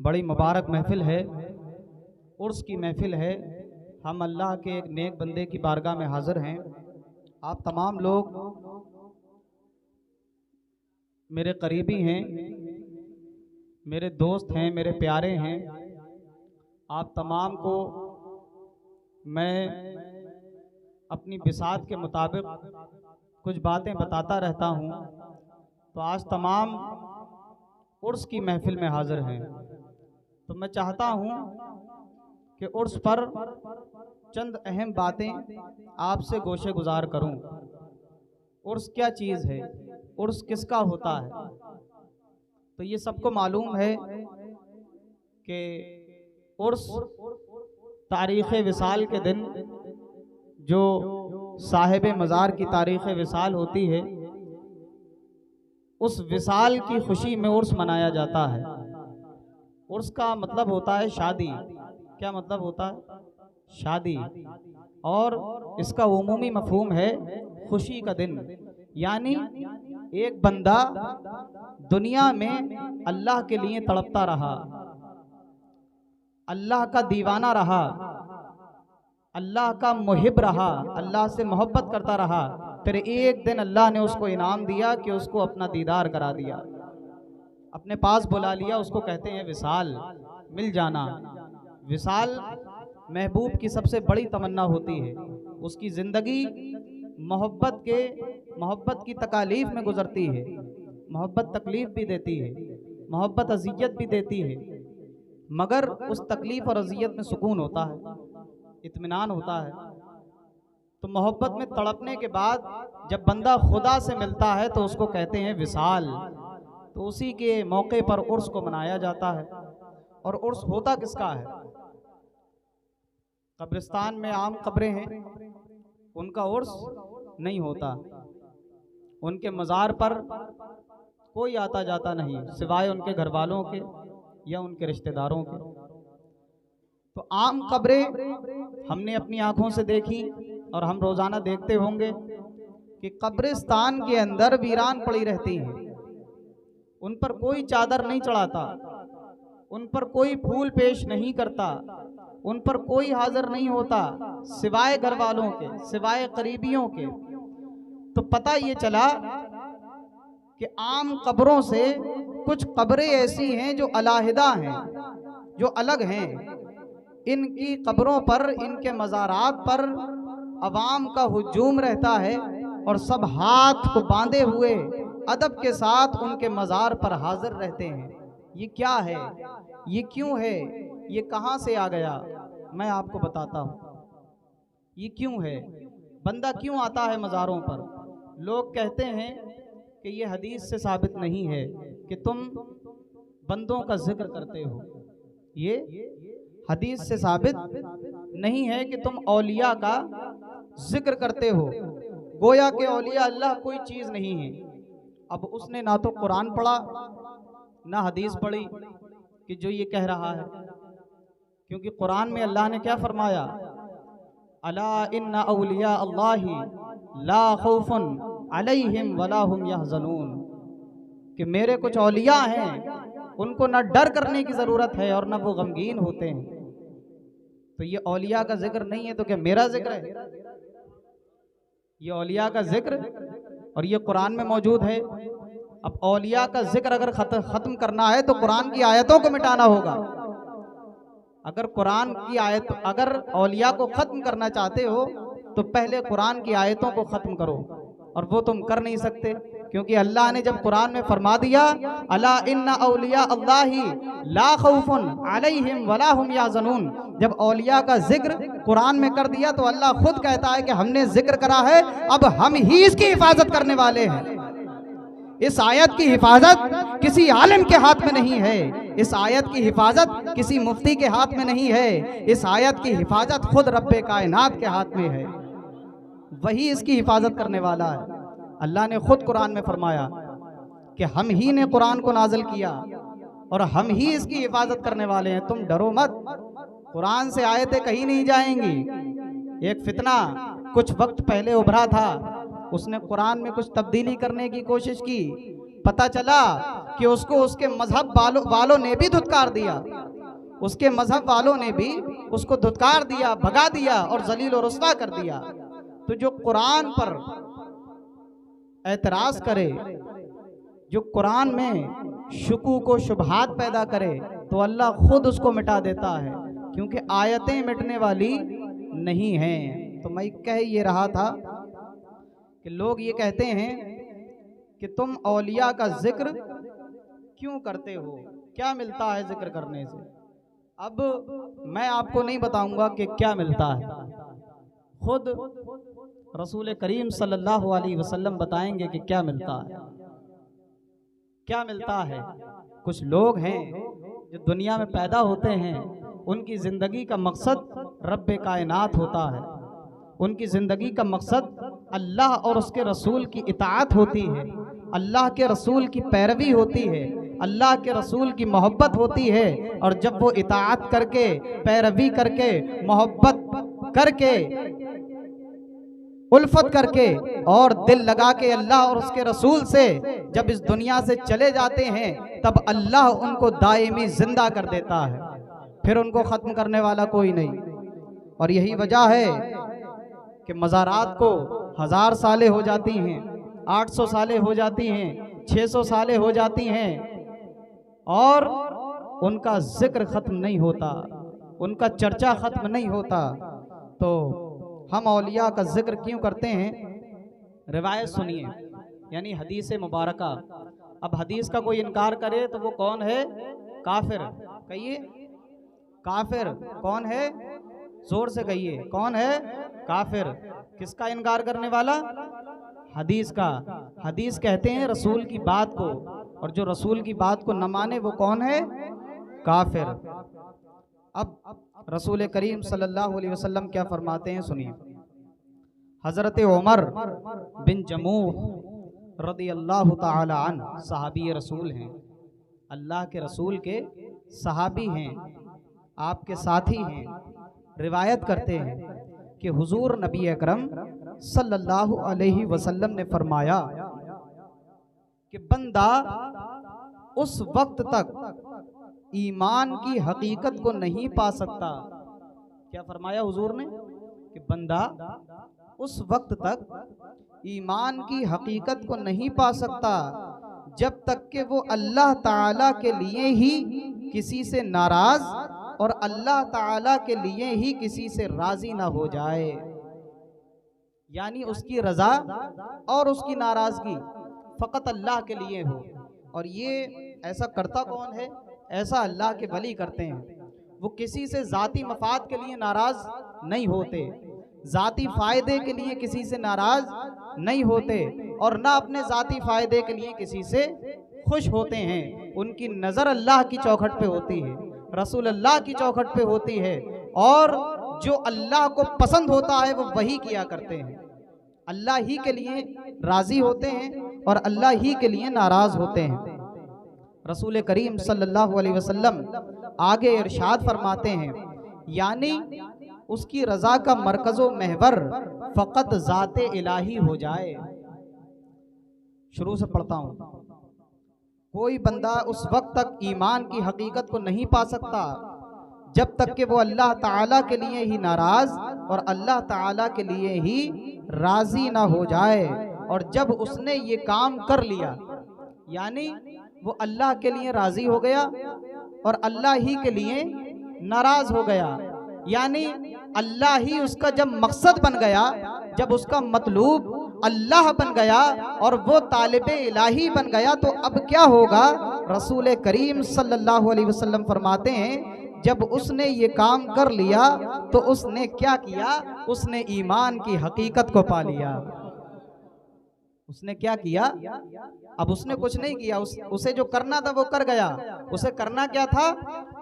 बड़ी मुबारक महफिल है, उर्स की महफिल है। हम अल्लाह के एक नेक बंदे की बारगाह में हाजिर हैं। आप तमाम लोग मेरे करीबी हैं, मेरे दोस्त हैं, मेरे प्यारे हैं। आप तमाम को मैं अपनी बिसात के मुताबिक कुछ बातें बताता रहता हूँ। तो आज तमाम उर्स की महफिल में हाजिर हैं, तो मैं चाहता हूँ कि उर्स पर चंद अहम बातें आपसे गोशे गुजार करूँ। उर्स क्या चीज़ है, उर्स किसका होता है। तो ये सबको मालूम है कि उर्स तारीख़ विसाल के दिन जो साहिब मज़ार की तारीख़ विसाल होती है, उस विसाल की खुशी में उर्स मनाया जाता है। उर्स का मतलब होता है शादी। क्या मतलब होता है? शादी। और इसका उमूमी मफहूम है खुशी का दिन। यानी एक बंदा दुनिया में अल्लाह के लिए तड़पता रहा, अल्लाह का दीवाना रहा, अल्लाह का मुहिब रहा, अल्लाह से मोहब्बत करता रहा। फिर एक दिन अल्लाह ने उसको इनाम दिया कि उसको अपना दीदार करा दिया, अपने पास बुला लिया। उसको कहते हैं विसाल, मिल जाना। विसाल महबूब की सबसे बड़ी तमन्ना होती है। उसकी ज़िंदगी मोहब्बत की तकालीफ में गुजरती है। मोहब्बत तकलीफ़ भी देती है, मोहब्बत अज़ियत भी देती है, मगर उस तकलीफ़ और अज़ियत में सुकून होता है, इत्मीनान होता है। तो मोहब्बत में तड़पने के बाद जब बंदा खुदा से मिलता है तो उसको कहते हैं विसाल। तो उसी के मौके पर उर्स को मनाया जाता है। और उर्स होता किसका है? कब्रिस्तान में आम कब्रें हैं, उनका उर्स नहीं होता। उनके मज़ार पर कोई आता जाता नहीं सिवाय उनके घर वालों के या उनके रिश्तेदारों के। तो आम कब्रें हमने अपनी आंखों से देखी और हम रोज़ाना देखते होंगे कि कब्रिस्तान के अंदर वीरान पड़ी रहती हैं। उन पर कोई चादर नहीं चढ़ाता, उन पर कोई फूल पेश नहीं करता, उन पर कोई हाजिर नहीं होता सिवाय घर वालों के, सिवाय करीबियों के। तो पता ये चला कि आम कब्रों से कुछ कब्रें ऐसी हैं जो अलहदा हैं, जो अलग हैं। इनकी कब्रों पर, इनके मज़ारात पर अवाम का हुजूम रहता है और सब हाथ को बांधे हुए अदब के साथ उनके मज़ार पर हाजिर रहते हैं। ये क्या है, ये क्यों है, ये कहाँ से आ गया? मैं आपको बताता हूँ ये क्यों है, बंदा क्यों आता है मज़ारों पर। लोग कहते हैं कि ये हदीस से साबित नहीं है कि तुम बंदों का जिक्र करते हो। ये हदीस से साबित नहीं है कि तुम औलिया का जिक्र करते हो। गोया के औलिया अल्लाह कोई चीज़ नहीं है। अब उसने ना तो कुरान पढ़ा ना हदीस पढ़ी कि जो ये कह रहा है, क्योंकि कुरान में अल्लाह ने क्या फरमाया? अला इन्ना औलिया अल्लाही ला खौफुन अलैहिम वला हुम यहज़नून, कि मेरे कुछ औलिया हैं, उनको ना डर करने की ज़रूरत है और ना वो गमगीन होते हैं। तो ये औलिया का जिक्र नहीं है तो क्या मेरा जिक्र है? ये औलिया का जिक्र और ये कुरान में मौजूद है। अब औलिया का जिक्र अगर ख़त्म करना है तो कुरान की आयतों को मिटाना होगा। अगर कुरान की आयत, अगर औलिया को ख़त्म करना चाहते हो तो पहले कुरान की आयतों को ख़त्म करो, और वो तुम कर नहीं सकते, क्योंकि अल्लाह ने जब कुरान में फरमा दिया अला इन्ना औलिया अल्लाही ला खौफुन अलैहिम वला हुम यहज़नून, जब औलिया का जिक्र कुरान में कर दिया तो अल्लाह खुद कहता है कि हमने जिक्र करा है, अब हम ही इसकी हिफाजत करने वाले हैं। इस आयत की हिफाजत किसी आलिम के हाथ में नहीं है, इस आयत की हिफाजत किसी मुफ्ती के हाथ में नहीं है, इस आयत की हिफाजत खुद रब्बे कायनात के हाथ में है। वही इसकी हिफाजत करने वाला है। अल्लाह ने खुद कुरान में फरमाया कि हम ही ने कुरान को नाजिल किया और हम ही इसकी हिफाजत करने वाले हैं, तुम डरो मत। कुरान से आयतें कहीं नहीं जाएंगी। एक फितना कुछ वक्त पहले उभरा था, उसने कुरान में कुछ तब्दीली करने की कोशिश की, पता चला कि उसको उसके मजहब वालों ने भी धुतकार दिया, उसके मजहब वालों ने भी उसको धुतकार दिया, भगा दिया और जलील और रुस्वा कर दिया। तो जो कुरान पर एतराज करे, जो कुरान में शुकूक व शुबहात पैदा करे, तो अल्लाह खुद उसको मिटा देता है, क्योंकि आयतें मिटने वाली नहीं हैं। तो मैं कह ये रहा था कि लोग ये कहते हैं कि तुम औलिया का जिक्र क्यों करते हो, क्या मिलता है जिक्र करने से। अब मैं आपको नहीं बताऊंगा कि क्या मिलता है, खुद रसूल करीम सल्लल्लाहु अलैहि वसल्लम बताएंगे कि क्या मिलता है। क्या मिलता है? कुछ लोग हैं जो दुनिया में पैदा होते हैं, उनकी ज़िंदगी का मकसद रब्बे कायनात होता है, उनकी ज़िंदगी का मकसद अल्लाह और उसके रसूल की इताअत होती है, अल्लाह के रसूल की पैरवी होती है, अल्लाह के रसूल की मोहब्बत होती है। और जब वो इताअत करके, पैरवी करके, मोहब्बत करके, उल्फत करके और दिल लगा के अल्लाह और उसके रसूल से जब इस दुनिया से चले जाते हैं, तब अल्लाह उनको दायमी जिंदा कर देता है, फिर उनको ख़त्म करने वाला कोई नहीं। और यही वजह है कि मज़ारात को 1000 सालें हो जाती हैं, 800 सालें हो जाती हैं, 600 सालें हो जाती हैं और उनका जिक्र ख़त्म नहीं होता, उनका चर्चा ख़त्म नहीं होता। तो हम औलिया का जिक्र क्यों करते हैं? रिवायत सुनिए, यानी हदीस मुबारका। अब हदीस का कोई इनकार करे तो वो कौन है? काफिर। कहिए काफिर। कौन है? जोर से कहिए, कौन है? काफिर। किसका इनकार करने वाला? हदीस का। हदीस कहते हैं रसूल की बात को, और जो रसूल की बात को न माने वो कौन है? काफिर। अब रसूल करीम सल्लल्लाहु अलैहि वसल्लम क्या फरमाते हैं, सुनिए। हज़रत उमर बिन जमूह रदियल्लाहु ताला अन्हु सहाबी रसूल हैं, अल्लाह के रसूल के सहाबी हैं, आपके साथी हैं। रिवायत करते हैं कि हुजूर नबी अकरम सल्लल्लाहु अलैहि वसल्लम ने फरमाया कि बंदा उस वक्त तक ईमान की हकीकत को नहीं पा सकता। क्या फरमाया हुजूर ने? कि बंदा उस वक्त तक ईमान की हकीकत को नहीं पा सकता जब तक कि वो अल्लाह ताला के लिए ही किसी से नाराज और अल्लाह ताला के लिए ही किसी से राजी ना हो जाए, यानी उसकी रजा और उसकी नाराजगी फ़कत अल्लाह के लिए हो। और ये ऐसा करता कौन है? ऐसा अल्लाह के वली करते हैं। वो किसी से ज़ाती मफाद के लिए नाराज़ नहीं होते, ज़ाती फ़ायदे के लिए किसी से नाराज़ नहीं होते, और ना अपने ज़ाती फ़ायदे के लिए किसी से खुश होते हैं। उनकी नज़र अल्लाह की चौखट पे होती है, रसूल अल्लाह की चौखट पे होती है, और जो अल्लाह को पसंद होता है वो वही किया करते हैं। अल्लाह ही के लिए राज़ी होते हैं और अल्लाह ही के लिए नाराज़ होते हैं। रसूल करीम सल्लल्लाहु अलैहि वसल्लम आगे इरशाद फरमाते हैं, यानी उसकी रज़ा का मरकज़ो महवर फ़कत ज़ाते इलाही हो जाए। शुरू से पढ़ता हूँ। कोई बंदा उस वक्त तक ईमान की हकीकत को नहीं पा सकता जब तक कि वो अल्लाह ताला के लिए ही नाराज़ और अल्लाह ताला के लिए ही राज़ी ना हो जाए। और जब उसने ये काम कर लिया, यानी वो अल्लाह के लिए राज़ी हो गया और अल्लाह ही के लिए नाराज़ हो गया, यानी अल्लाह ही उसका जब मकसद बन गया, जब उसका मतलूब अल्लाह बन गया और वो तालिबे इलाही बन गया, तो अब क्या होगा? रसूल करीम सल्लल्लाहु अलैहि वसल्लम फरमाते हैं, जब उसने ये काम कर लिया तो उसने क्या किया? उसने ईमान की हकीकत को पा लिया। उसने क्या किया? अब उसने कुछ नहीं किया, उसे जो करना था वो कर गया। उसे करना क्या था?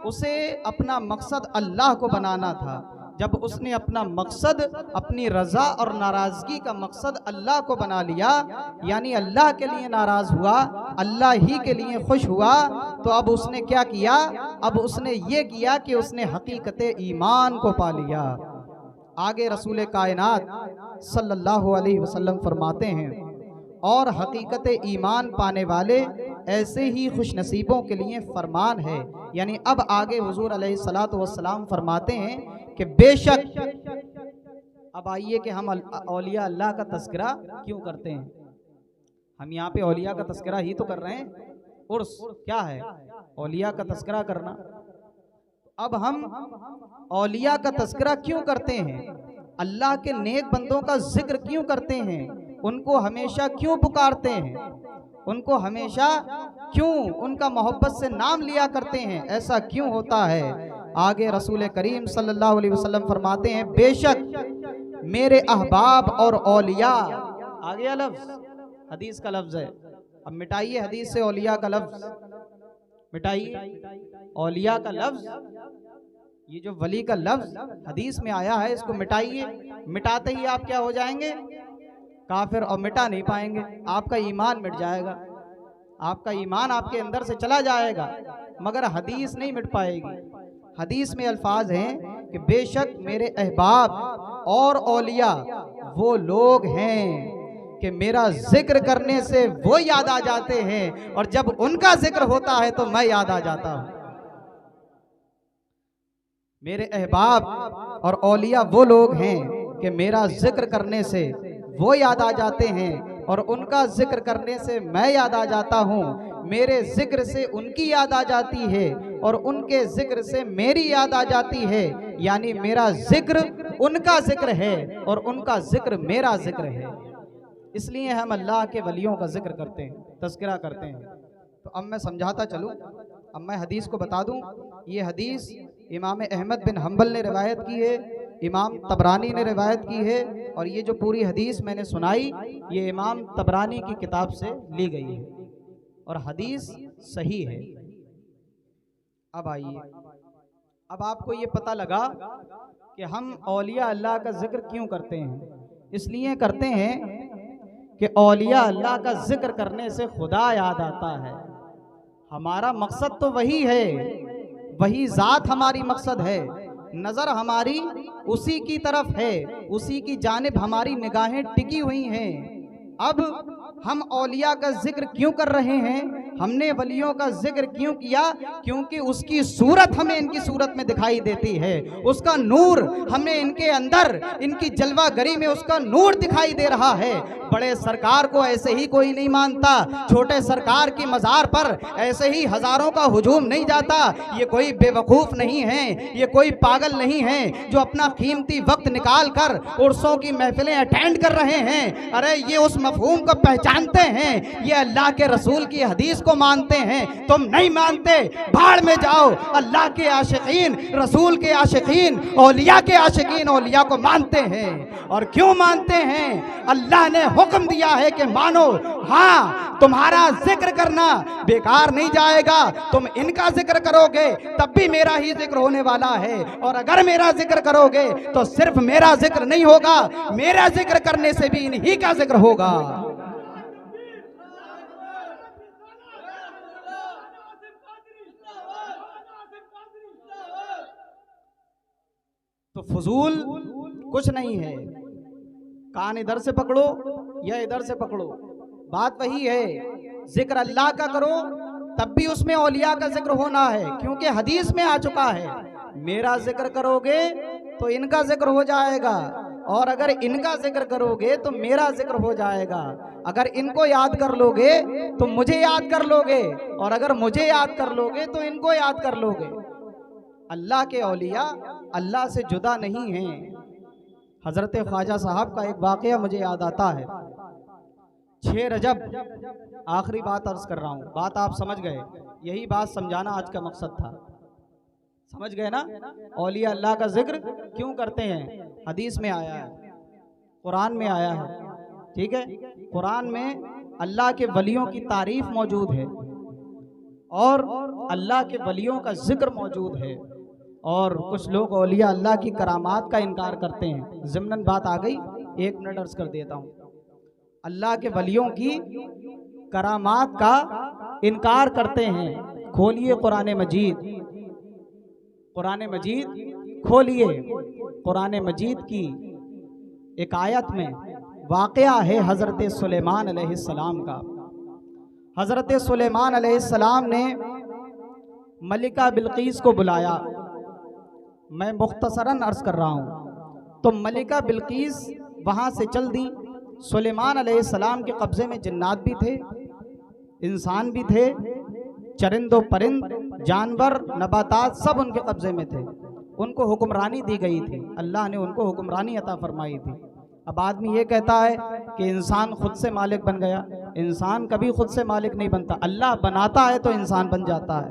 उसे अपना मकसद अल्लाह को बनाना था। जब उसने अपना मकसद, अपनी रज़ा और नाराज़गी का मकसद अल्लाह को बना लिया, यानी अल्लाह के लिए नाराज़ हुआ, अल्लाह ही के लिए खुश हुआ, तो अब उसने क्या किया? अब उसने ये किया कि उसने हकीकत ईमान को पा लिया। आगे रसूल कायनात सल्लल्लाहु अलैहि वसल्लम फरमाते हैं, और हकीकत ईमान पाने वाले ऐसे ही खुशनसीबों के लिए फरमान है। यानी अब आगे हुजूर अलैहिस्सलातु वस्सलाम फरमाते हैं कि बेशक, अब आइए कि हम औलिया अल्लाह का तस्करा क्यों करते हैं। हम यहाँ पे औलिया का तस्करा ही तो कर रहे हैं। उर्स क्या है? औलिया का तस्करा करना। अब हम औलिया का तस्करा क्यों करते हैं? अल्लाह के नेक बंदों का जिक्र क्यों करते हैं? उनको हमेशा क्यों पुकारते हैं? उनको हमेशा क्यों उनका मोहब्बत से नाम लिया करते हैं? ऐसा क्यों होता है? आगे रसूल करीम सल्लल्लाहु अलैहि वसल्लम फरमाते हैं, बेशक मेरे अहबाब और औलिया, आगे लफ्ज हदीस का लफ्ज है। अब मिटाइए हदीस से औलिया का लफ्ज, मिटाइए औलिया का लफ्ज। ये जो वली का लफ्ज हदीस में आया है इसको मिटाइए। मिटाते ही आप क्या हो जाएंगे? काफिर। और मिटा नहीं पाएंगे, आपका ईमान मिट जाएगा, आपका ईमान आपके अंदर से चला जाएगा, मगर हदीस नहीं मिट पाएगी। हदीस में अल्फाज हैं कि बेशक मेरे अहबाब और औलिया वो लोग हैं कि मेरा जिक्र करने से वो याद आ जाते हैं, और जब उनका जिक्र होता है तो मैं याद आ जाता हूं। मेरे अहबाब और औलिया वो लोग हैं कि मेरा जिक्र करने से वो याद आ जाते हैं, और उनका जिक्र करने से मैं याद आ जाता हूँ। मेरे जिक्र से उनकी याद आ जाती है, और उनके जिक्र से मेरी याद आ जाती है। यानी मेरा जिक्र उनका जिक्र है, और उनका जिक्र मेरा जिक्र है। इसलिए हम अल्लाह के वलियों का जिक्र करते हैं, तज़किरा करते हैं। तो अब मैं समझाता चलूँ, अब मैं हदीस को बता दूँ। ये हदीस इमाम अहमद बिन हम्बल ने रिवायत की है, इमाम तबरानी ने रिवायत की है, और ये जो पूरी हदीस मैंने सुनाई ये इमाम तबरानी की किताब से ली गई है, और हदीस सही है। अब आइए, अब आपको ये पता लगा कि हम औलिया अल्लाह का जिक्र क्यों करते हैं। इसलिए करते हैं कि औलिया अल्लाह का जिक्र करने से खुदा याद आता है। हमारा मकसद तो वही है, वही ज़ात हमारी मकसद है, नज़र हमारी उसी की तरफ है, उसी की जानिब हमारी निगाहें टिकी हुई हैं। अब हम औलिया का जिक्र क्यों कर रहे हैं? हमने वलियों का जिक्र क्यों किया? क्योंकि उसकी सूरत हमें इनकी सूरत में दिखाई देती है, उसका नूर हमें इनके अंदर, इनकी जलवागरी में उसका नूर दिखाई दे रहा है। बड़े सरकार को ऐसे ही कोई नहीं मानता, छोटे सरकार की मज़ार पर ऐसे ही हजारों का हुजूम नहीं जाता। ये कोई बेवकूफ़ नहीं है, ये कोई पागल नहीं है जो अपना कीमती वक्त निकाल कर उर्सों की महफिलें अटेंड कर रहे हैं। अरे ये उस मफहूम को पहचानते हैं, ये अल्लाह के रसूल की हदीस को मानते हैं। तुम नहीं मानते, भाड़ में जाओ। अल्लाह के आशिकीन, रसूल के आशिकीन, औलिया के आशिकीन औलिया को मानते हैं। और क्यों मानते हैं? अल्लाह ने हुक्म दिया है कि मानो। हाँ, तुम्हारा जिक्र करना बेकार नहीं जाएगा। तुम इनका जिक्र करोगे तब भी मेरा ही जिक्र होने वाला है, और अगर मेरा जिक्र करोगे तो सिर्फ मेरा जिक्र नहीं होगा, मेरा जिक्र करने से भी इन्हीं का जिक्र होगा। तो फजूल कुछ नहीं है, कान इधर से पकड़ो या इधर से पकड़ो, बात वही है। जिक्र अल्लाह का करो तब भी उसमें औलिया का जिक्र होना है, क्योंकि हदीस में आ चुका है। मेरा जिक्र करोगे तो इनका जिक्र हो जाएगा, और अगर इनका जिक्र करोगे तो मेरा जिक्र हो जाएगा। अगर इनको याद कर लोगे तो मुझे याद कर लोगे, और अगर मुझे याद कर लोगे तो इनको याद कर लोगे। अल्लाह के औलिया अल्लाह से जुदा नहीं हैं। हज़रत ख्वाजा साहब का एक वाक़या मुझे याद आता है। 6 रजब, आखिरी बात अर्ज कर रहा हूँ, बात आप समझ गए, यही बात समझाना आज का मकसद था। समझ गए ना? औलिया अल्लाह का जिक्र क्यों करते हैं? हदीस में आया है, कुरान में आया है, ठीक है। कुरान में अल्लाह के वलियों की तारीफ मौजूद है, और अल्लाह के वलियों का जिक्र मौजूद है। और कुछ लोग औलिया अल्लाह की करामात का इनकार करते हैं। ज़िम्नन बात आ गई, 1 मिनट अर्ज कर देता हूँ। अल्लाह के वलियों की करामात का इनकार करते हैं। खोलिए कुरान मजीद, कुरान मजीद खोलिए, कुरान मजीद की एक आयत में वाक़या है हज़रत सुलेमान अलैहिस्सलाम का। हज़रत सुलेमान अलैहिस्सलाम ने मलिका बिल्कीस को बुलाया। मैं मुख्तसरन अर्ज़ कर रहा हूँ। तो मलिका बिल्कीस वहाँ से चल दी। सुलेमान अलैहिस्सलाम के कब्ज़े में जिन्नात भी थे, इंसान भी थे, चरिंदो परिंद जानवर नबातात सब उनके कब्ज़े में थे। उनको हुक्मरानी दी गई थी, अल्लाह ने उनको हुक्मरानी अता फरमाई थी। अब आदमी ये कहता है कि इंसान खुद से मालिक बन गया। इंसान कभी खुद से मालिक नहीं बनता। अल्लाह बनाता है तो इंसान बन जाता है।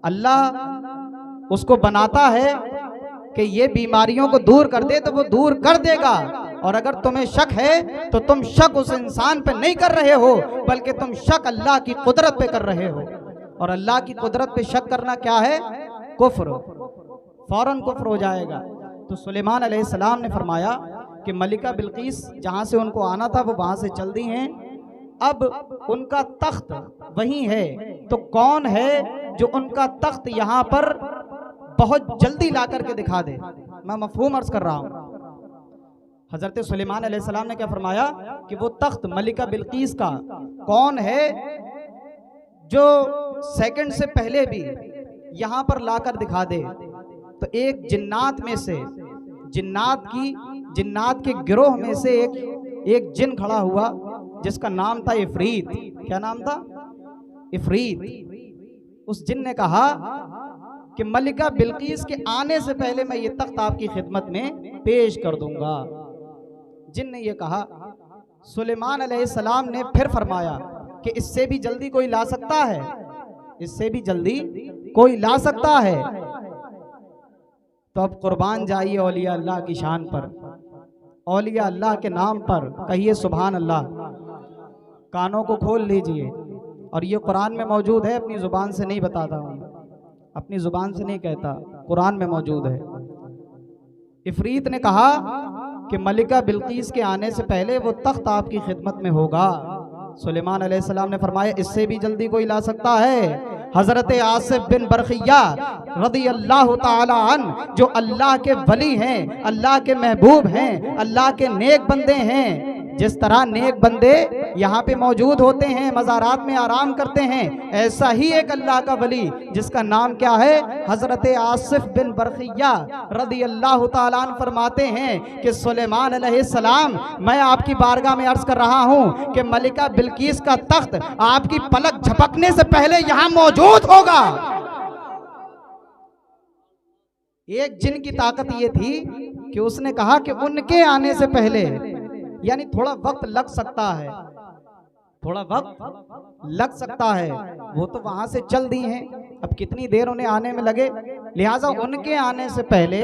अल्लाह उसको बनाता है कि ये बीमारियों को दूर कर दे तो वो दूर कर देगा। और अगर तुम्हें शक है तो तुम शक उस इंसान पे नहीं कर रहे हो, बल्कि तुम शक अल्लाह की कुदरत पे कर रहे हो। और अल्लाह की कुदरत पे शक करना क्या है? कुफ्र, फौरन कुफ्र हो जाएगा। तो सुलेमान अलैहिस्सलाम ने फरमाया कि मलिका बिल्कीस जहाँ से उनको आना था वो वहाँ से चल दी हैं। अब उनका तख्त वही है, तो कौन है जो उनका तख्त यहाँ पर बहुत जल्दी ला करके दिखा दे? मैं मफहूम अर्ज कर रहा हूँ। हजरत सुलेमान अलैहिस्सलाम ने क्या फरमाया कि वो तख्त मलिका बिल्कीस का कौन है जो सेकंड से पहले भी यहाँ पर लाकर दिखा दे। तो एक जिन्नात में से, जिन्नात के गिरोह में से एक जिन खड़ा हुआ जिसका नाम था इफरीत। क्या नाम था? इफरीत। उस जिन ने कहा कि मलिका बिल्कीस के आने से पहले मैं ये तख्त आपकी खिदमत में पेश कर दूंगा। जिन ने ये कहा। सुलेमान अलैहिस्सलाम ने फिर फरमाया कि इससे भी जल्दी कोई ला सकता है? इससे भी जल्दी कोई ला सकता है? तो अब कुर्बान जाइए औलिया अल्लाह की शान पर, औलिया अल्लाह के नाम पर कहिए सुभान अल्लाह। कानों को खोल लीजिए। और ये कुरान में मौजूद है, अपनी ज़ुबान से नहीं बताता हूँ, अपनी ज़ुबान से नहीं कहता, कुरान में मौजूद है। इफरीत ने कहा कि मलिका बिल्कीस के आने से पहले वो तख्त आपकी खिदमत में होगा। सुलेमान अलैहिस्सलाम ने फरमाया इससे भी जल्दी कोई ला सकता है? हजरत आसिफ बिन बरखिया रज़ी अल्लाह ताला अन्हु, जो अल्लाह के वली हैं, अल्लाह के महबूब हैं, अल्लाह के नेक बंदे हैं। जिस तरह नेक बंदे यहाँ पे मौजूद होते हैं, मज़ारात में आराम करते हैं, ऐसा ही एक अल्लाह का वली जिसका नाम क्या है? हजरत आसिफ बिन बरखिया रज़ी अल्लाह ताला अन्हु फरमाते हैं कि सुलेमान अलैहिस्सलाम, मैं आपकी बारगाह में अर्ज कर रहा हूँ कि मलिका बिल्कीस का तख्त आपकी पलक झपकने से पहले यहाँ मौजूद होगा। एक जिन की ताकत ये थी कि उसने कहा कि उनके आने से पहले, यानी थोड़ा वक्त लग सकता है, थोड़ा वक्त लग सकता है। वो तो वहां से चल दी हैं, अब कितनी देर उन्हें आने में लगे, लिहाजा उनके आने से पहले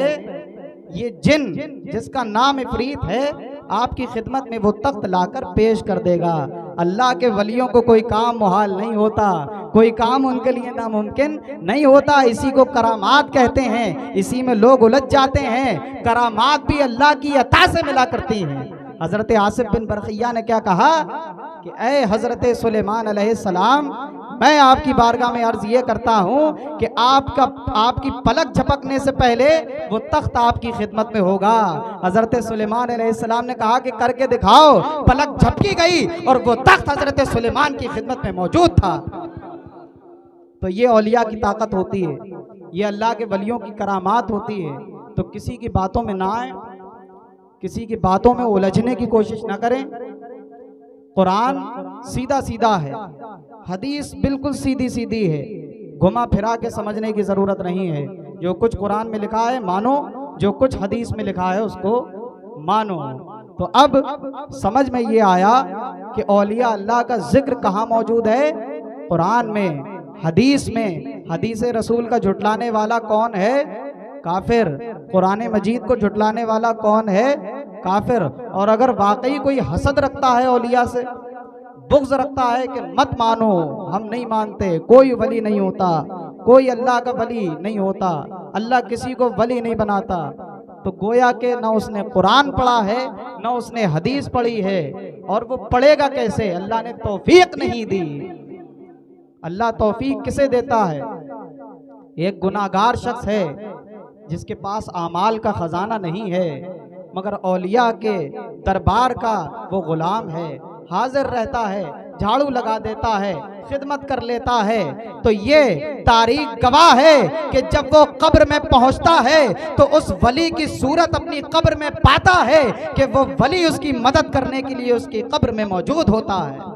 ये जिन जिसका नाम इफरीत है आपकी खिदमत में वो तख्त लाकर पेश कर देगा। अल्लाह के वलियों को कोई काम मुहाल नहीं होता, कोई काम उनके लिए नामुमकिन नहीं होता। इसी को करामात कहते हैं, इसी में लोग उलझ जाते हैं। करामात भी अल्लाह की अता से मिला करती हैं। हजरत आसिफ बिन बरखिया ने क्या कहा कि ऐ हजरत सुलेमान अलैहिस्सलाम, मैं आपकी बारगाह में अर्ज ये करता हूँ कि आपकी पलक झपकने से पहले वो तख्त आपकी खिदमत में होगा। हजरत सुलेमान अलैहिस्सलाम ने कहा कि करके दिखाओ। पलक झपकी गई और वो तख्त हजरत सुलेमान की खिदमत में मौजूद था। तो ये औलिया की ताकत होती है, ये अल्लाह के वलियों की करामात होती है। तो किसी की बातों में ना आए, किसी की बातों में उलझने की कोशिश ना करें। कुरान सीधा सीधा है, हदीस बिल्कुल सीधी सीधी है, घुमा फिरा के समझने की जरूरत नहीं है। जो कुछ कुरान में लिखा है मानो, जो कुछ हदीस में लिखा है उसको मानो। तो अब समझ में ये आया कि औलिया अल्लाह का जिक्र कहाँ मौजूद है? कुरान में, हदीस में। हदीस रसूल का झुटलाने वाला कौन है? काफिर। कुरान मजीद को झुटलाने वाला कौन है? काफिर। और अगर वाकई कोई हसद रखता है औलिया से, बुग़्ज़ रखता है कि मत मानो, हम नहीं मानते, कोई वली नहीं होता, कोई अल्लाह का वली नहीं होता, अल्लाह किसी को वली नहीं बनाता, तो गोया के न उसने कुरान पढ़ा है न उसने हदीस पढ़ी है। और वो पढ़ेगा कैसे? अल्लाह ने तौफीक नहीं दी। अल्लाह तौफीक किसे देता है? एक गुनाहगार शख्स है जिसके पास आमाल का खजाना नहीं है, मगर औलिया के दरबार का वो गुलाम है, हाजिर रहता है, झाड़ू लगा देता है, खिदमत कर लेता है। तो ये तारीख गवाह है कि जब वो कब्र में पहुंचता है तो उस वली की सूरत अपनी कब्र में पाता है कि वो वली उसकी मदद करने के लिए उसकी कब्र में मौजूद होता है।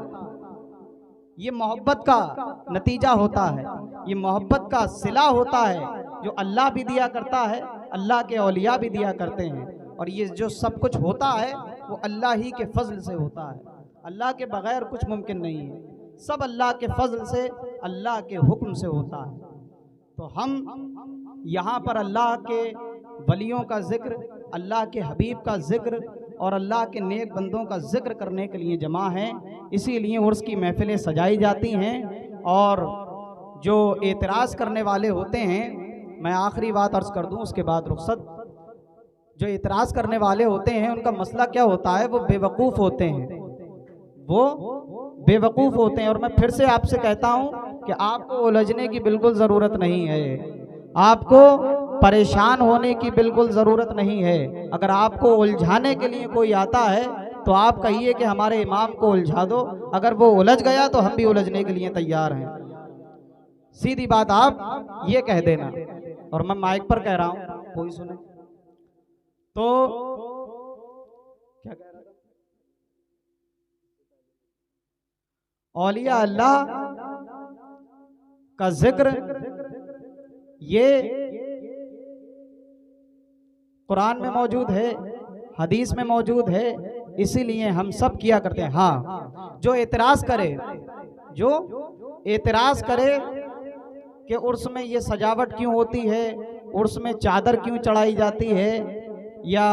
ये मोहब्बत का नतीजा होता है, ये मोहब्बत का सिला होता है जो अल्लाह भी दिया करता है, अल्लाह के औलिया भी दिया करते हैं। और ये जो सब कुछ होता है वो अल्लाह ही के फजल से होता है, अल्लाह के बगैर कुछ मुमकिन नहीं है, सब अल्लाह के फजल से, अल्लाह के हुक्म से होता है। तो हम यहाँ पर अल्लाह के वलियों का जिक्र, अल्लाह के हबीब का जिक्र और अल्लाह के नेक बंदों का जिक्र करने के लिए जमा हैं। इसीलिए उर्स की महफिलें सजाई जाती हैं। और जो एतराज़ करने वाले होते हैं, मैं आखिरी बात अर्ज़ कर दूं उसके बाद रुखसत। जो एतराज़ करने वाले होते हैं उनका मसला क्या होता है, वो बेवकूफ़ होते हैं, वो बेवकूफ़ होते हैं। और मैं फिर से आपसे कहता हूं कि आपको उलझने की बिल्कुल ज़रूरत नहीं है, आपको परेशान होने की बिल्कुल ज़रूरत नहीं है। अगर आपको उलझाने के लिए कोई आता है तो आप कहिए कि हमारे इमाम को उलझा दो, अगर वो उलझ गया तो हम भी उलझने के लिए तैयार हैं। सीधी बात आप ये कह देना। और मैं माइक पर कह रहा हूं, कोई सुने तो क्या कह रहा है? औलिया अल्लाह का जिक्र ये कुरान में मौजूद है, हदीस में मौजूद है, इसीलिए हम सब किया करते हैं। हाँ, जो एतराज़ करे, जो एतराज़ करे कि उर्स में ये सजावट क्यों होती है, उर्स में चादर क्यों चढ़ाई जाती है, या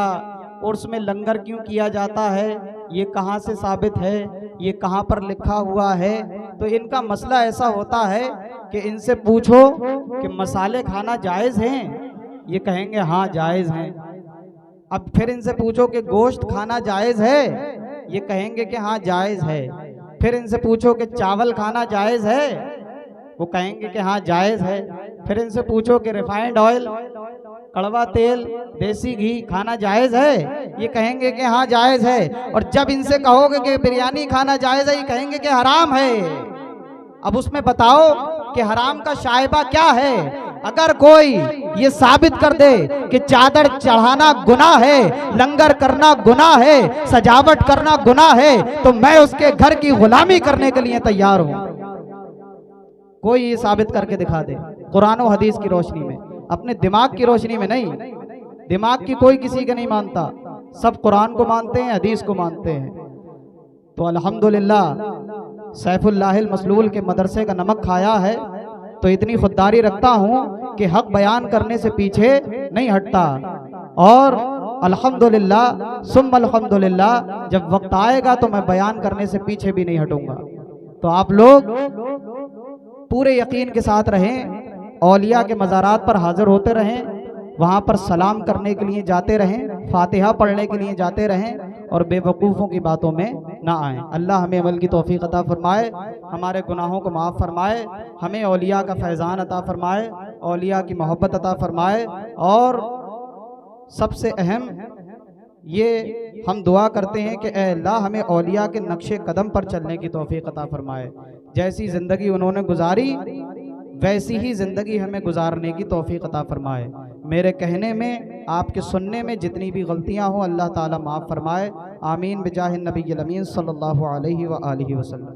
उर्स में लंगर क्यों किया जाता है, ये कहाँ से साबित है, ये कहाँ पर लिखा हुआ है, तो इनका मसला ऐसा होता है कि इनसे पूछो कि मसाले खाना जायज़ हैं, ये कहेंगे हाँ जायज़ हैं। अब फिर इनसे पूछो कि गोश्त खाना जायज़ है, ये कहेंगे कि हाँ जायज़ है। फिर इनसे पूछो कि चावल खाना जायज़ है, वो कहेंगे कि हाँ जायज़ है। फिर इनसे पूछो कि रिफाइंड ऑयल, कड़वा तेल, देसी घी खाना जायज़ है, ये कहेंगे कि हाँ जायज़ है। और जब इनसे कहोगे कि बिरयानी खाना जायज़ है, ये कहेंगे कि हराम है। अब उसमें बताओ कि हराम का शायबा क्या है। अगर कोई ये साबित कर दे कि चादर चढ़ाना गुनाह है, लंगर करना गुनाह है, सजावट करना गुनाह है, तो मैं उसके घर की गुलामी करने के लिए तैयार हूं। कोई ये साबित करके दिखा दे कुरान और हदीस की रोशनी में, अपने दिमाग की रोशनी में नहीं। दिमाग की कोई किसी का नहीं मानता, सब कुरान को मानते हैं, हदीस को मानते हैं। तो अल्हम्दुलिल्लाह सैफुल्लाहिल मसलूल के मदरसे का नमक खाया है, तो इतनी खुददारी रखता हूँ कि हक बयान करने से पीछे नहीं हटता। और अल्हम्दुलिल्लाह सुम्मा अल्हम्दुलिल्लाह जब वक्त आएगा तो मैं बयान करने से पीछे भी नहीं हटूंगा। तो आप लोग पूरे यकीन के साथ रहें, औलिया के मज़ारात पर हाजिर होते रहें, वहाँ पर सलाम करने के लिए जाते रहें, फातिहा पढ़ने के लिए जाते रहें, और बेवकूफ़ों की बातों में ना आएँ। अल्लाह हमें अमल की तौफीक अता फरमाए, हमारे गुनाहों को माफ़ फरमाए, हमें औलिया का फैज़ान अता फरमाए, औलिया की मोहब्बत अता फरमाए। और सबसे अहम ये हम दुआ करते हैं कि ऐ अल्लाह हमें औलिया के नक्शे कदम पर चलने की तौफीक अता फरमाए। जैसी ज़िंदगी उन्होंने गुजारी वैसी ही ज़िंदगी हमें गुजारने की तौफीक अता फरमाए। मेरे कहने में, आपके सुनने में जितनी भी गलतियां हों अल्लाह ताला माफ़ फरमाए। आमीन बिजाहिन नबी अमीन सल्लल्लाहु अलैहि व आलिहि वसल्लम।